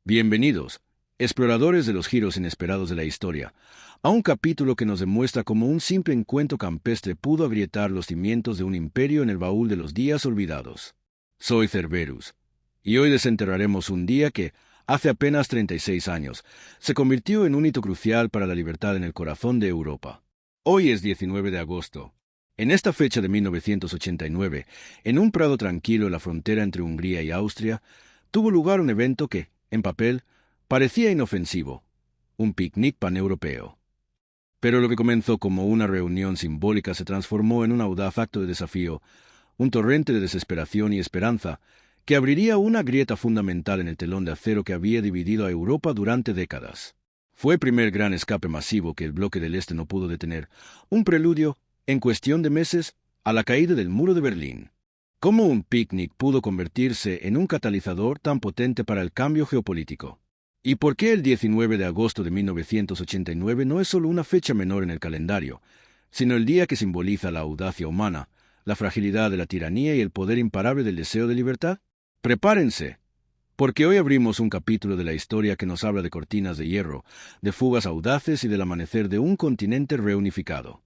Bienvenidos, exploradores de los giros inesperados de la historia, a un capítulo que nos demuestra cómo un simple encuentro campestre pudo agrietar los cimientos de un imperio en el baúl de los días olvidados. Soy Cerberus, y hoy desenterraremos un día que, hace apenas 36 años, se convirtió en un hito crucial para la libertad en el corazón de Europa. Hoy es 19 de agosto. En esta fecha de 1989, en un prado tranquilo en la frontera entre Hungría y Austria, tuvo lugar un evento que, en papel, parecía inofensivo, un picnic paneuropeo. Pero lo que comenzó como una reunión simbólica se transformó en un audaz acto de desafío, un torrente de desesperación y esperanza que abriría una grieta fundamental en el telón de acero que había dividido a Europa durante décadas. Fue el primer gran escape masivo que el bloque del Este no pudo detener, un preludio, en cuestión de meses, a la caída del muro de Berlín. ¿Cómo un picnic pudo convertirse en un catalizador tan potente para el cambio geopolítico? ¿Y por qué el 19 de agosto de 1989 no es solo una fecha menor en el calendario, sino el día que simboliza la audacia humana, la fragilidad de la tiranía y el poder imparable del deseo de libertad? Prepárense, porque hoy abrimos un capítulo de la historia que nos habla de cortinas de hierro, de fugas audaces y del amanecer de un continente reunificado.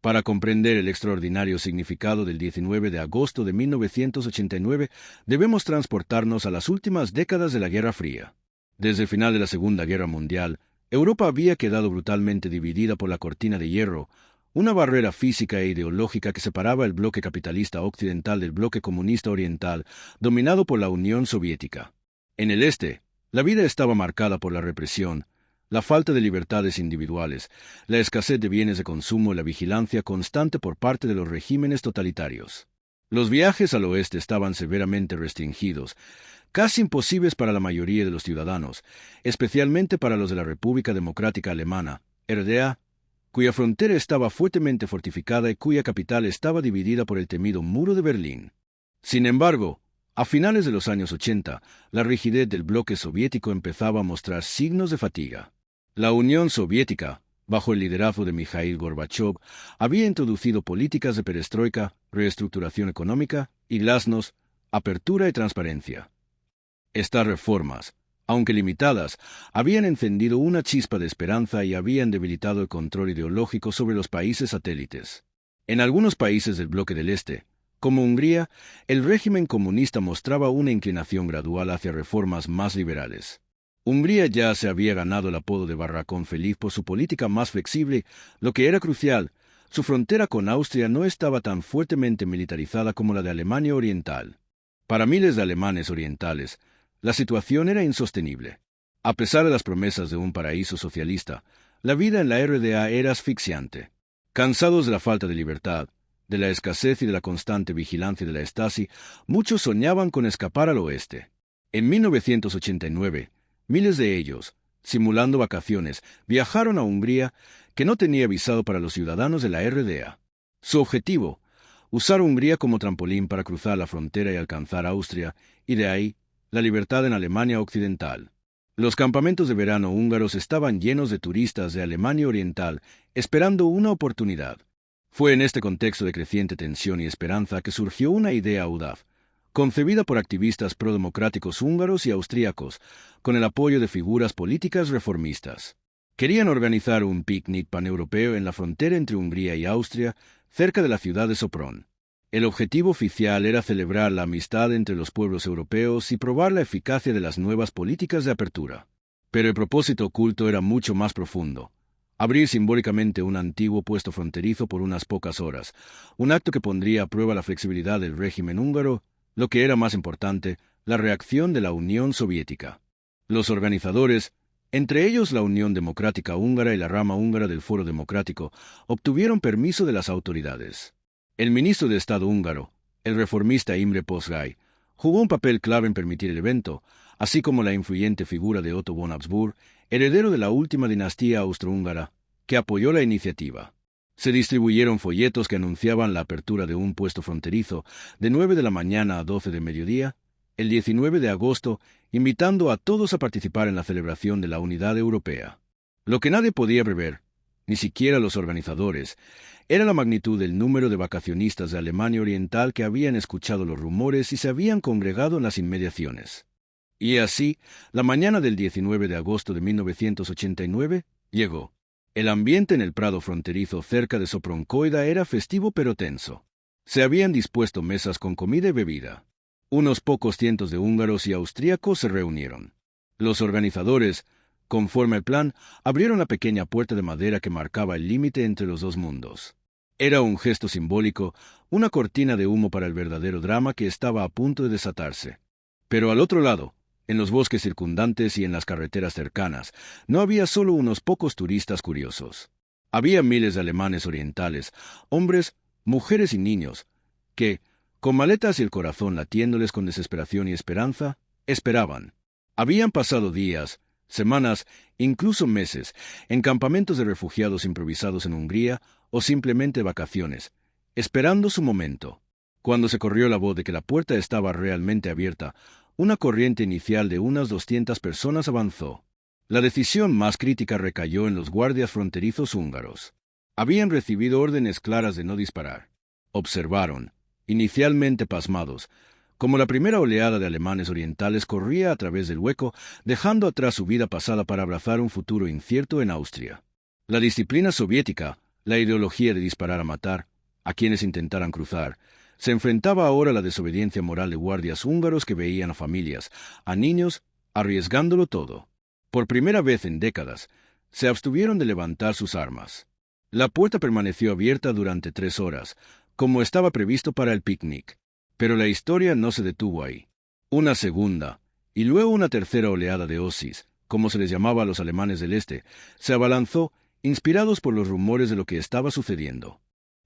Para comprender el extraordinario significado del 19 de agosto de 1989, debemos transportarnos a las últimas décadas de la Guerra Fría. Desde el final de la Segunda Guerra Mundial, Europa había quedado brutalmente dividida por la cortina de hierro, una barrera física e ideológica que separaba el bloque capitalista occidental del bloque comunista oriental, dominado por la Unión Soviética. En el este, la vida estaba marcada por la represión, la falta de libertades individuales, la escasez de bienes de consumo y la vigilancia constante por parte de los regímenes totalitarios. Los viajes al oeste estaban severamente restringidos, casi imposibles para la mayoría de los ciudadanos, especialmente para los de la República Democrática Alemana, RDA, cuya frontera estaba fuertemente fortificada y cuya capital estaba dividida por el temido Muro de Berlín. Sin embargo, a finales de los años 80, la rigidez del bloque soviético empezaba a mostrar signos de fatiga. La Unión Soviética, bajo el liderazgo de Mikhail Gorbachev, había introducido políticas de perestroika, reestructuración económica y glasnost, apertura y transparencia. Estas reformas, aunque limitadas, habían encendido una chispa de esperanza y habían debilitado el control ideológico sobre los países satélites. En algunos países del bloque del Este, como Hungría, el régimen comunista mostraba una inclinación gradual hacia reformas más liberales. Hungría ya se había ganado el apodo de Barracón Feliz por su política más flexible, lo que era crucial. Su frontera con Austria no estaba tan fuertemente militarizada como la de Alemania Oriental. Para miles de alemanes orientales, la situación era insostenible. A pesar de las promesas de un paraíso socialista, la vida en la RDA era asfixiante. Cansados de la falta de libertad, de la escasez y de la constante vigilancia de la Stasi, muchos soñaban con escapar al oeste. En 1989, miles de ellos, simulando vacaciones, viajaron a Hungría, que no tenía visado para los ciudadanos de la RDA. Su objetivo, usar Hungría como trampolín para cruzar la frontera y alcanzar Austria, y de ahí, la libertad en Alemania Occidental. Los campamentos de verano húngaros estaban llenos de turistas de Alemania Oriental, esperando una oportunidad. Fue en este contexto de creciente tensión y esperanza que surgió una idea audaz, concebida por activistas prodemocráticos húngaros y austríacos, con el apoyo de figuras políticas reformistas. Querían organizar un picnic paneuropeo en la frontera entre Hungría y Austria, cerca de la ciudad de Sopron. El objetivo oficial era celebrar la amistad entre los pueblos europeos y probar la eficacia de las nuevas políticas de apertura. Pero el propósito oculto era mucho más profundo. Abrir simbólicamente un antiguo puesto fronterizo por unas pocas horas, un acto que pondría a prueba la flexibilidad del régimen húngaro, lo que era más importante, la reacción de la Unión Soviética. Los organizadores, entre ellos la Unión Democrática Húngara y la rama húngara del Foro Democrático, obtuvieron permiso de las autoridades. El ministro de Estado húngaro, el reformista Imre Posztay, jugó un papel clave en permitir el evento, así como la influyente figura de Otto von Habsburg, heredero de la última dinastía austrohúngara, que apoyó la iniciativa. Se distribuyeron folletos que anunciaban la apertura de un puesto fronterizo de 9 de la mañana a 12 de mediodía, el 19 de agosto, invitando a todos a participar en la celebración de la unidad europea. Lo que nadie podía prever, ni siquiera los organizadores, era la magnitud del número de vacacionistas de Alemania Oriental que habían escuchado los rumores y se habían congregado en las inmediaciones. Y así, la mañana del 19 de agosto de 1989 llegó. El ambiente en el prado fronterizo cerca de Soproncoida era festivo pero tenso. Se habían dispuesto mesas con comida y bebida. Unos pocos cientos de húngaros y austríacos se reunieron. Los organizadores, conforme al plan, abrieron la pequeña puerta de madera que marcaba el límite entre los dos mundos. Era un gesto simbólico, una cortina de humo para el verdadero drama que estaba a punto de desatarse. Pero al otro lado, en los bosques circundantes y en las carreteras cercanas, no había solo unos pocos turistas curiosos. Había miles de alemanes orientales, hombres, mujeres y niños, que, con maletas y el corazón latiéndoles con desesperación y esperanza, esperaban. Habían pasado días, semanas, incluso meses, en campamentos de refugiados improvisados en Hungría o simplemente vacaciones, esperando su momento. Cuando se corrió la voz de que la puerta estaba realmente abierta, una corriente inicial de unas 200 personas avanzó. La decisión más crítica recayó en los guardias fronterizos húngaros. Habían recibido órdenes claras de no disparar. Observaron, inicialmente pasmados, como la primera oleada de alemanes orientales corría a través del hueco, dejando atrás su vida pasada para abrazar un futuro incierto en Austria. La disciplina soviética, la ideología de disparar a matar, a quienes intentaran cruzar, se enfrentaba ahora a la desobediencia moral de guardias húngaros que veían a familias, a niños, arriesgándolo todo. Por primera vez en décadas, se abstuvieron de levantar sus armas. La puerta permaneció abierta durante 3 horas, como estaba previsto para el picnic. Pero la historia no se detuvo ahí. Una segunda, y luego una tercera oleada de osis, como se les llamaba a los alemanes del este, se abalanzó, inspirados por los rumores de lo que estaba sucediendo.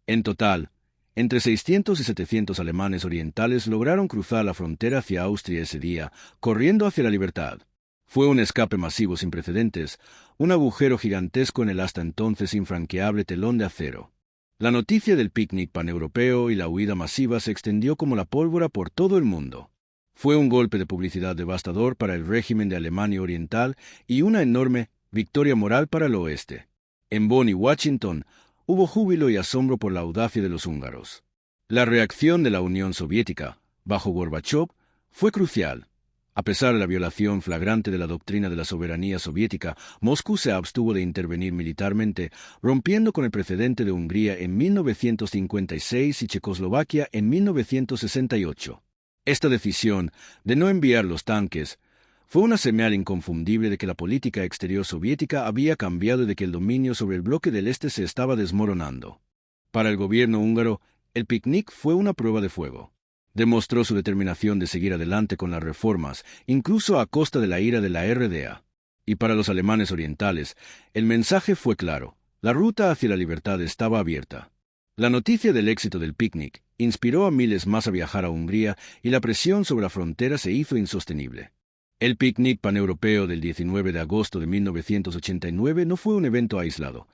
En total, entre 600 y 700 alemanes orientales lograron cruzar la frontera hacia Austria ese día, corriendo hacia la libertad. Fue un escape masivo sin precedentes, un agujero gigantesco en el hasta entonces infranqueable telón de acero. La noticia del picnic paneuropeo y la huida masiva se extendió como la pólvora por todo el mundo. Fue un golpe de publicidad devastador para el régimen de Alemania Oriental y una enorme victoria moral para el oeste. En Bonn y Washington, hubo júbilo y asombro por la audacia de los húngaros. La reacción de la Unión Soviética, bajo Gorbachov, fue crucial. A pesar de la violación flagrante de la doctrina de la soberanía soviética, Moscú se abstuvo de intervenir militarmente, rompiendo con el precedente de Hungría en 1956 y Checoslovaquia en 1968. Esta decisión, de no enviar los tanques, fue una señal inconfundible de que la política exterior soviética había cambiado y de que el dominio sobre el bloque del este se estaba desmoronando. Para el gobierno húngaro, el picnic fue una prueba de fuego. Demostró su determinación de seguir adelante con las reformas, incluso a costa de la ira de la RDA. Y para los alemanes orientales, el mensaje fue claro: la ruta hacia la libertad estaba abierta. La noticia del éxito del picnic inspiró a miles más a viajar a Hungría y la presión sobre la frontera se hizo insostenible. El picnic paneuropeo del 19 de agosto de 1989 no fue un evento aislado.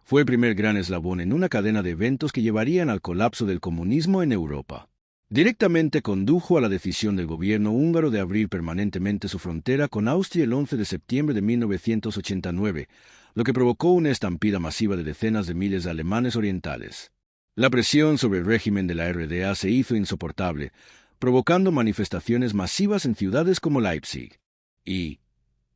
Fue el primer gran eslabón en una cadena de eventos que llevarían al colapso del comunismo en Europa. Directamente condujo a la decisión del gobierno húngaro de abrir permanentemente su frontera con Austria el 11 de septiembre de 1989, lo que provocó una estampida masiva de decenas de miles de alemanes orientales. La presión sobre el régimen de la RDA se hizo insoportable, provocando manifestaciones masivas en ciudades como Leipzig. Y,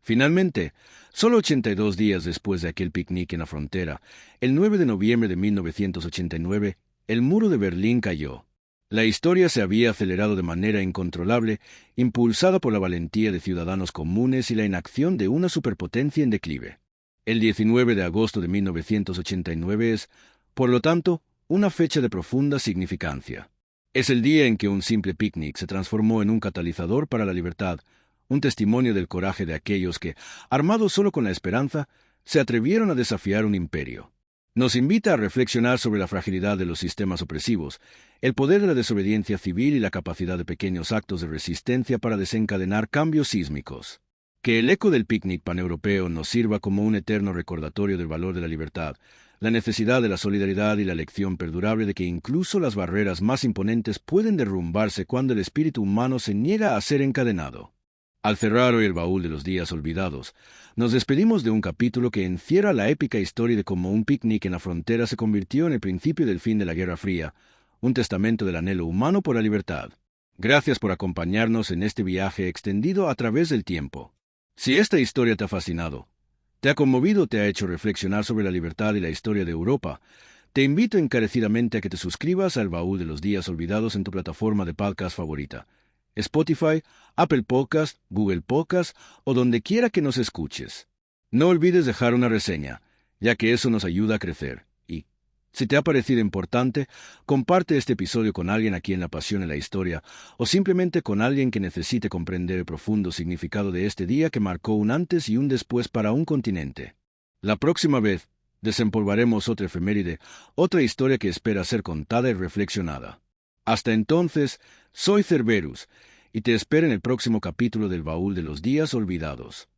finalmente, solo 82 días después de aquel picnic en la frontera, el 9 de noviembre de 1989, el muro de Berlín cayó. La historia se había acelerado de manera incontrolable, impulsada por la valentía de ciudadanos comunes y la inacción de una superpotencia en declive. El 19 de agosto de 1989 es, por lo tanto, una fecha de profunda significancia. Es el día en que un simple picnic se transformó en un catalizador para la libertad, un testimonio del coraje de aquellos que, armados solo con la esperanza, se atrevieron a desafiar un imperio. Nos invita a reflexionar sobre la fragilidad de los sistemas opresivos, el poder de la desobediencia civil y la capacidad de pequeños actos de resistencia para desencadenar cambios sísmicos. Que el eco del picnic paneuropeo nos sirva como un eterno recordatorio del valor de la libertad, la necesidad de la solidaridad y la lección perdurable de que incluso las barreras más imponentes pueden derrumbarse cuando el espíritu humano se niega a ser encadenado. Al cerrar hoy el baúl de los días olvidados, nos despedimos de un capítulo que encierra la épica historia de cómo un picnic en la frontera se convirtió en el principio del fin de la Guerra Fría, un testamento del anhelo humano por la libertad. Gracias por acompañarnos en este viaje extendido a través del tiempo. Si esta historia te ha fascinado, te ha conmovido, te ha hecho reflexionar sobre la libertad y la historia de Europa, te invito encarecidamente a que te suscribas al Baúl de los Días Olvidados en tu plataforma de podcast favorita, Spotify, Apple Podcast, Google Podcast o donde quiera que nos escuches. No olvides dejar una reseña, ya que eso nos ayuda a crecer. Y, si te ha parecido importante, comparte este episodio con alguien a quien le apasione la historia o simplemente con alguien que necesite comprender el profundo significado de este día que marcó un antes y un después para un continente. La próxima vez, desempolvaremos otra efeméride, otra historia que espera ser contada y reflexionada. Hasta entonces, soy Cerberus, y te espero en el próximo capítulo del Baúl de los Días Olvidados.